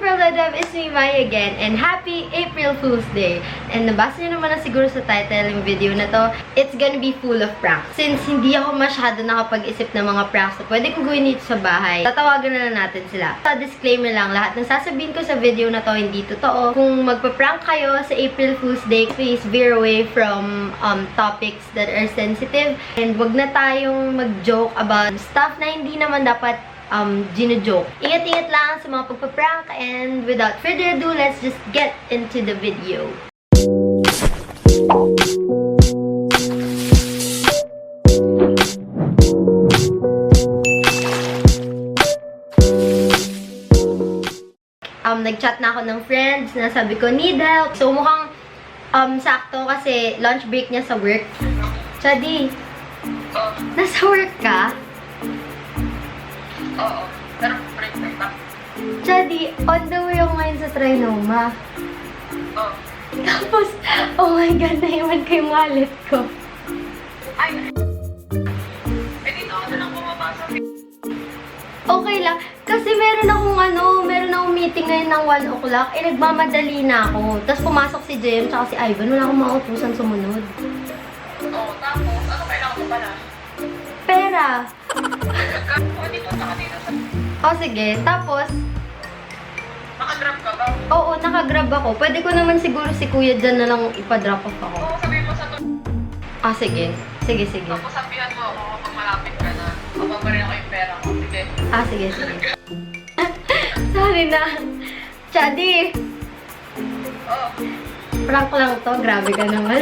April Ladab, it's me, Maya again, and happy April Fool's Day. And nabasa niyo naman na siguro sa title ng video na to, it's gonna be full of pranks. Since hindi ako masyado nakapag-isip ng mga pranks na pwede kong gawin dito sa bahay, tatawagan na lang natin sila. Disclaimer lang, lahat ng sasabihin ko sa video na to hindi totoo. Kung magpa-prank kayo sa April Fool's Day, please veer away from topics that are sensitive. And wag na tayong mag-joke about stuff na hindi naman dapat gino-joke. Ingat-ingat lang sa mga pagpa-prank, and without further ado, let's just get into the video. Nag-chat na ako ng friends na sabi ko, need help. So, mukhang sakto kasi lunch break niya sa work. Chadi, nasa work ka? Oo. Pero break na ito. Chadi, on the way ako ngayon sa Trinoma. Oo. Tapos, oh my God, naiwan ko yung wallet ko. Ay! Eh, dito ako na lang bumabasa. Okay lang. Kasi meron akong meeting ngayon ng 1 o'clock. Eh, nagmamadali na ako. Tapos pumasok si Jem tsaka si Ivan. Wala akong mautusan sumunod. Oo, tapos, ano kailangan ko pala? Pera. O, di punta ka dito sa... O, sige. Tapos, Naka-drop ka ba? oo, nakagrab ako. Pwede ko naman siguro si Kuya dyan na lang ipa-drop off ako. Oo, sabihin mo sa to. Ah, sige. Sige, sige. Tapos sabihan mo ako kapag malapit ka na. Kapag ba rin ako yung pera ko. Sige. Ah, sige, sige. Sorry na. Chadi, Oo. prank lang to. Grabe ka naman.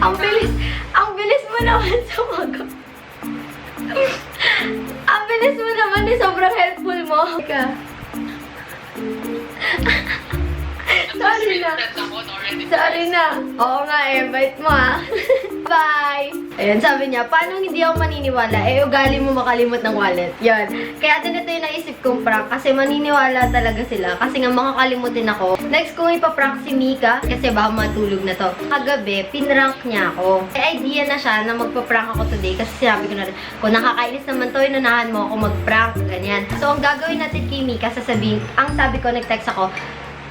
Ang bilis mo naman sumagot. Ang bilis mo naman eh. Sobrang helpful mo. Ka. Sorry na. Sorry na. Oo nga eh. Bait mo ah. Bye! Ayan, sabi niya, paano hindi ako maniniwala? Eh, ugali mo makalimot ng wallet. Yan. Kaya din ito yung naisip kong prank kasi maniniwala talaga sila. Kasi nga makakalimutin ako. Next kong ipaprank si Mika kasi baka matulog na to. Kagabi, pinrank niya ako. May idea na siya na magpaprank ako today kasi sinabi ko na rin, kung nakakainis naman to, inunahan mo ako mag-prank. Ganyan. So, ang gagawin natin kay Mika, sasabihin, ang sabi ko, nag-text ako,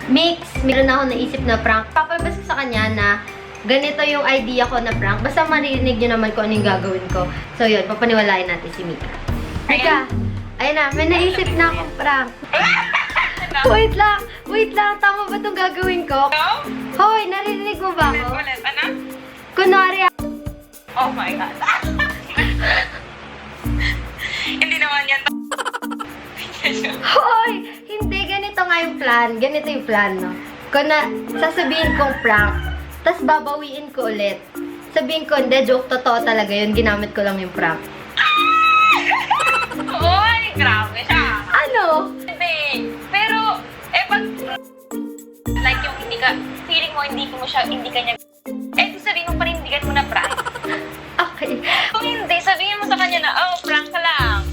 Mix, meron ako naisip na prank. Papabas ko sa kanya na ganito yung idea ko na prank. Basta maririnig nyo naman kung ano yung gagawin ko. So yun, papaniwalain natin si Mika. Mika, ayun na, may naisip na akong prank. Wait lang, tama ba itong gagawin ko? Hoy, naririnig mo ba ako? Ulit, ano? Kunwari, Oh my God. Hindi naman yan. hoy, hindi, ganito nga yung plan. Ganito yung plan, no? Kung na, sasabihin kong prank, tas babawiin ko ulit. Sabihin ko, hindi, joke, totoo talaga yun. Ginamit ko lang yung prank. Uy, grabe siya. Ano? Hindi. Pero, pag, like yung hindi ka, feeling mo hindi ka niya, sabihin mo panindigan mo na prank. Okay. Kung hindi, sabihin mo sa kanya na, oh, prank ka lang.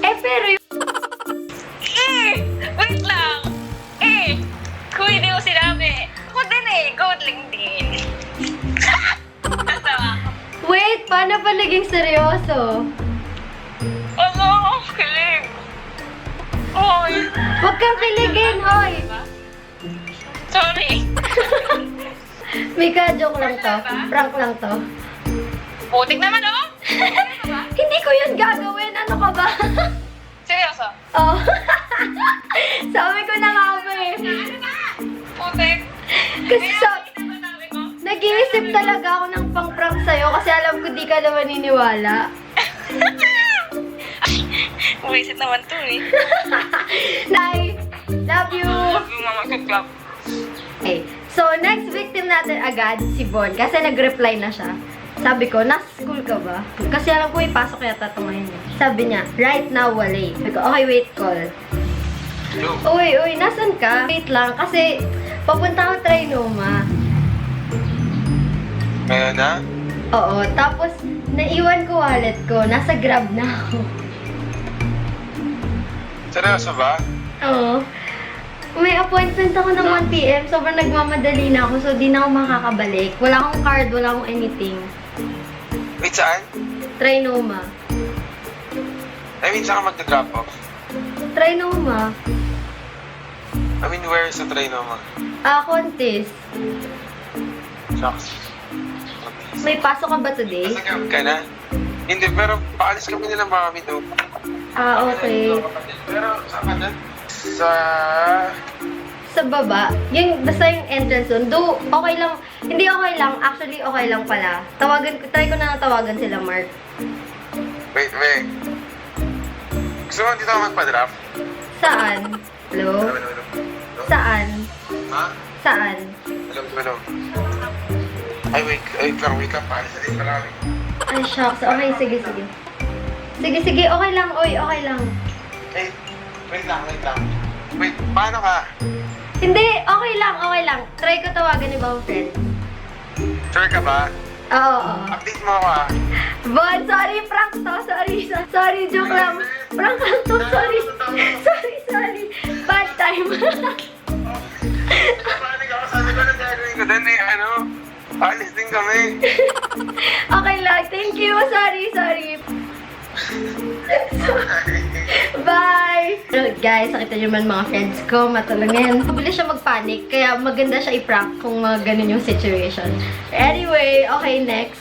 Pero yung... Wait lang. Kung hindi mo sinabi, ako din godling din. Natawa ako. Wait, paano pa naging seryoso? Ano, kilig. Oy. Huwag kang kiligin, hoy! Sorry. Mika, joke lang to. Prank lang to. Putik naman, oh. Hindi ko yun gagawin. Ano ka ba? Seryoso? Oh. Sabi ko na nga ba eh. Putik. Kasi Sabi ko, nag-iisip talaga ako ng pang-prank sa'yo kasi alam ko di ka na maniniwala. Buwisit naman to eh. Nay, love you! Love you, mama. Good job. Okay. So, next victim natin agad, si Bon. Kasi nag-reply na siya. Sabi ko, nasa school ka ba? Kasi alam ko, ipasok yata ito ngayon. Sabi niya, right now, wala. Sabi ko, okay, wait, call. Uy, nasan ka? Wait lang, kasi papunta ako Trinoma. Ngayon na? Oo, tapos naiwan ko wallet ko. Nasa Grab na ako. Seryoso ba? Oo. May appointment ako ng 1 PM. Sobrang nagmamadali na ako, so di na ako makakabalik. Wala akong card, wala akong anything. Wait, saan? Trinoma. I mean, saan ka magda-drop off? Trinoma. I mean, where is the trinoma? Contest. Shucks. May pasok ka ba today? Nasa camp ka na? Hindi, pero paalis kami nila mami doon. Okay. Pero saan ka na? Sa baba, basta yung entrance doon. Do, okay lang. Hindi okay lang. Actually, okay lang pala. Try ko na tawagan sila, Mark. Wait. Gusto mo dito ako magpa-draft? Saan? Hello? Hello. Saan? Ha? Saan? Hello. Ay, wait lang. Paalis na din pala kami. Ay, shucks. Okay, sige. Sige, okay lang. Oy, okay lang. Eh, wait lang. Wait, paano ka? Hindi, okay lang. Try ko tawagan ni Bang Friend. Sure ka ba? Oo. Update mo ako ah. Bon, sorry, prank to. Sorry, joke lang. Prank lang to, sorry. Sorry. Bad time. Paano ka? Sabi ko na gagawin ko doon paalis din kami. Okay lang, thank you. Sorry. Bye! Pero guys, nakita nyo man mga friends ko, matulungin. Mabilis siya magpanic, kaya maganda siya i-prank kung mga ganun yung situation. Anyway, okay, next.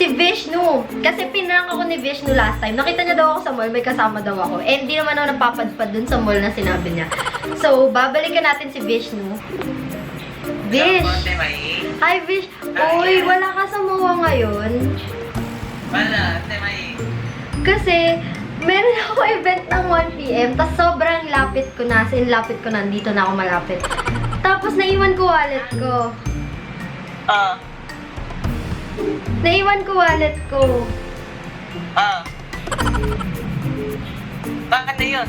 Si Vishnu. Kasi pinrank ako ni Vishnu last time. Nakita niya daw ako sa mall, may kasama daw ako. Eh, hindi naman ako napapadpad dun sa mall na sinabi niya. So, babalikan natin si Vishnu. Vish! Hi, Vish! Uy, wala ka sa MOA ngayon. Wala, May. Kasi, meron ako event ng 1 PM, tapos sobrang lapit ko na, nandito na ako malapit. Tapos, naiwan ko wallet ko. Bakit na yun?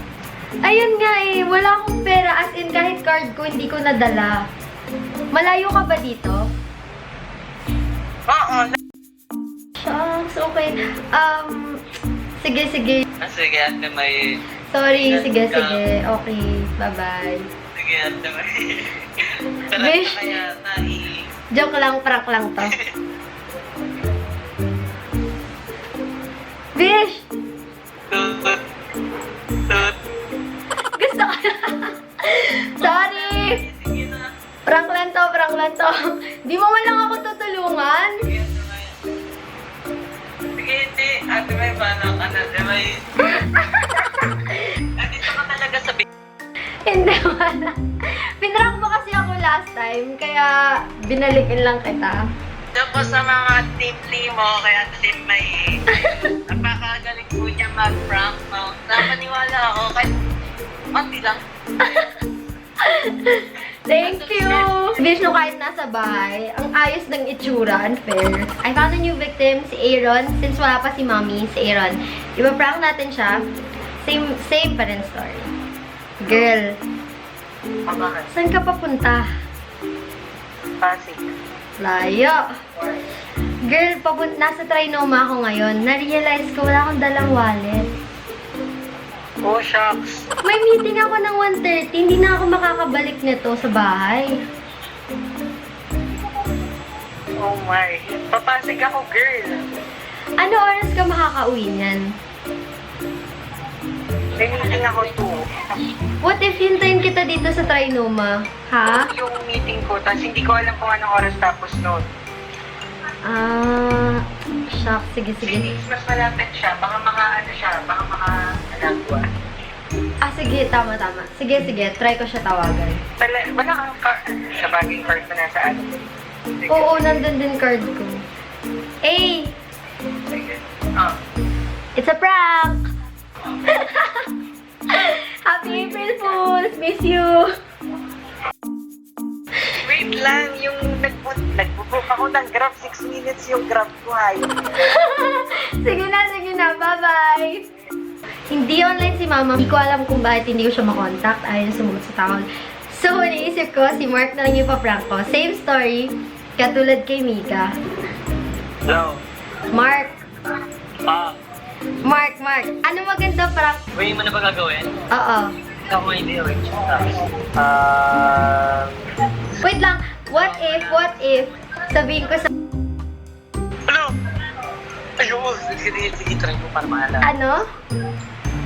Ayun nga eh, wala akong pera, as in kahit card ko, hindi ko nadala. Malayo ka ba dito? Oo. Shucks, okay. Sige. Sige, Ate May. Sorry, sige. Okay, bye-bye. Sige, Ate May. Tara Vish. na kaya Joke lang, prank lang to. Vish! Tut. Gusto ko Sorry! Sige na. Prank lang to. Di mo man lang ako tutulungan? Sige, Ate May. Sige, hindi. Ate May, paano ka na, Ate May? Andito ka talaga sa Hindi wala. Pinrank mo kasi ako last time, kaya binalikin lang kita. Tapos sa mga team mo, kaya Ate May, napakagaling po niya mag-prank, no? Napaniwala ako, kahit konti lang. Thank you! Vishnu, kahit nasa bahay, ang ayos ng itsura, unfair. I found a new victim, si Aaron. Since wala pa si Mommy, si Aaron. Iba-prank natin siya. Same pa rin story. Girl, Bakit? saan ka papunta? Pasig. Layo. Girl, nasa Trinoma ako ngayon. Na-realize ko wala akong dalang wallet. Oh, shucks. May meeting ako ng 1:30. Hindi na ako makakabalik nito sa bahay. Oh my. Papasig ako, girl. Ano oras ka makakauwi niyan? May meeting ako too. What if hintayin kita dito sa Trinoma? Ha? Yung meeting ko, tapos hindi ko alam kung anong oras tapos noon. Shucks. Sige. Mas malapit siya. Baka maka-alagwa. Sige. Tama. Sige. Try ko siya tawagan. Wala kang sa bagay card na nasa ano. Sige. Oo, nandun din card ko. Hey! Sige. It's a prank! Happy April Fools! Miss you! Wait lang, yung nagbubook ako ng Grab, 6 minutes yung Grab ko, hay. Sige na. Bye-bye! Hindi online si Mama. Hindi ko alam kung bakit hindi ko siya makontakt. Ayaw na sumagot sa tawag. So, naisip ko, si Mark na lang yung pa-prank ko. Same story, katulad kay Mika. Hello. Mark! Mark! Ano maganda prank? Wait mo na ba gagawin? Oo. Ikaw mo hindi, wait. Wait lang. What if, sabihin ko sa... Hello! Ayun! Sige, try ko para maalala. Ano?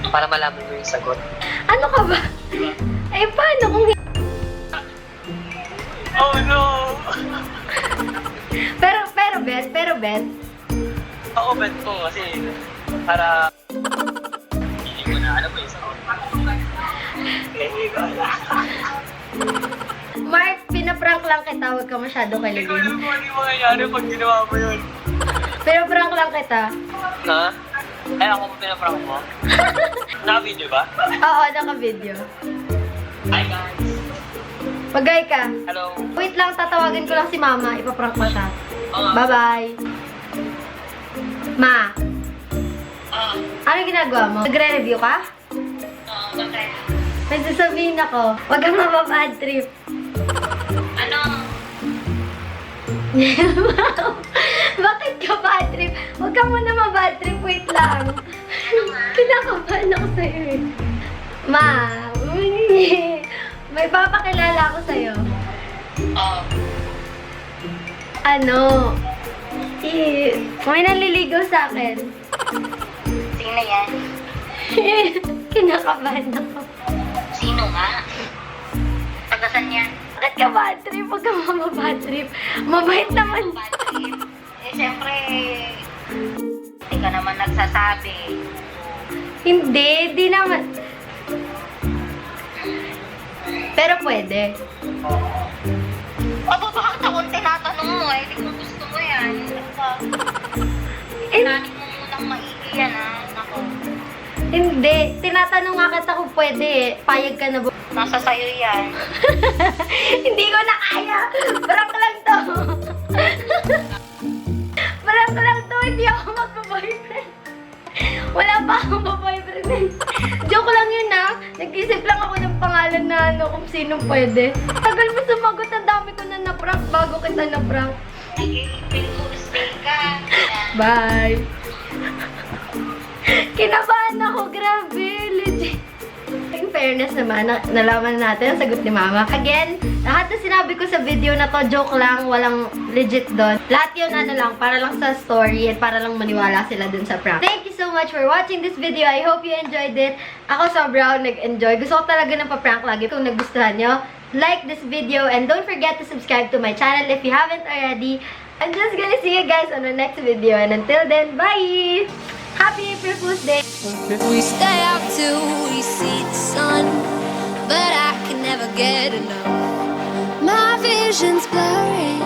Para malaman mo yung sagot. Ano ka ba? Eh, paano kung... Oh no! Pero, Bet. Ako bet ko kasi para hindi ko na alam mo yung sagot. Hindi ko alam. Mark, pinaprank lang kita. Huwag ka masyado Hindi ko kiligin. alam kung ano yung mangyayari pag ginawa mo yun. Pero prank lang kita. Na? Ay, ako mo pinaprank mo? Naka-video ba? Oo, naka-video. Hi guys! Pagay ka. Hello! Wait lang, tatawagin ko lang si Mama. Ipaprank ko siya. Oo. Bye-bye. Ma, Oo. ano ginagawa mo? Nagre-review ka? Oo, bakit? May sasabihin ako. Huwag kang mapapad trip. Ano? Bakit ka bad trip? Huwag ka muna mabad trip. Wait lang. Kinakabahan ako sa'yo eh. Ma, may papakilala ako sa'yo. Oo. Ano? May naliligaw sa akin. Sino yan? Kinakabahan ako. Sino nga? Pagkasan yan? Bakit ka bad trip? Huwag ka mababad trip. Mabait naman. Bad trip. Eh, siyempre, hindi ka naman nagsasabi. Hindi naman. Pero pwede. Aba, bakit ako tinatanong mo eh? Hindi ko gusto mo yan. Eh, Tinanin mo munang maigi yan ah. Naku, hindi. Tinatanong nga kita kung pwede eh. Payag ka na ba? nasa sayo yan. Hindi ko na kaya. Prank lang to. Prank lang to. Hindi ako magpa-boyfriend. Wala pa akong pa-boyfriend. Joke lang yun ah. Nag-isip lang ako ng pangalan na ano kung sino pwede. Tagal mo sumagot. Ang dami ko na na-prank bago kita na-prank. Nag-i-feel ko stay ka. Yan. Bye. Kinabahan ako. Grabe. Legit. In fairness naman, nalaman natin ang sagot ni Mama. Again, lahat na sinabi ko sa video na to, joke lang, walang legit doon. Lahat yun, ano lang, para lang sa story at para lang maniwala sila dun sa prank. Thank you so much for watching this video. I hope you enjoyed it. Ako sobrang nag-enjoy. Gusto ko talaga ng pa-prank lagi. Kung nagustuhan nyo, like this video and don't forget to subscribe to my channel if you haven't already. I'm just gonna see you guys on the next video. And until then, bye! Happy April Fool's Day! We stay up till we see the sun, but I can never get enough. My vision's blurry.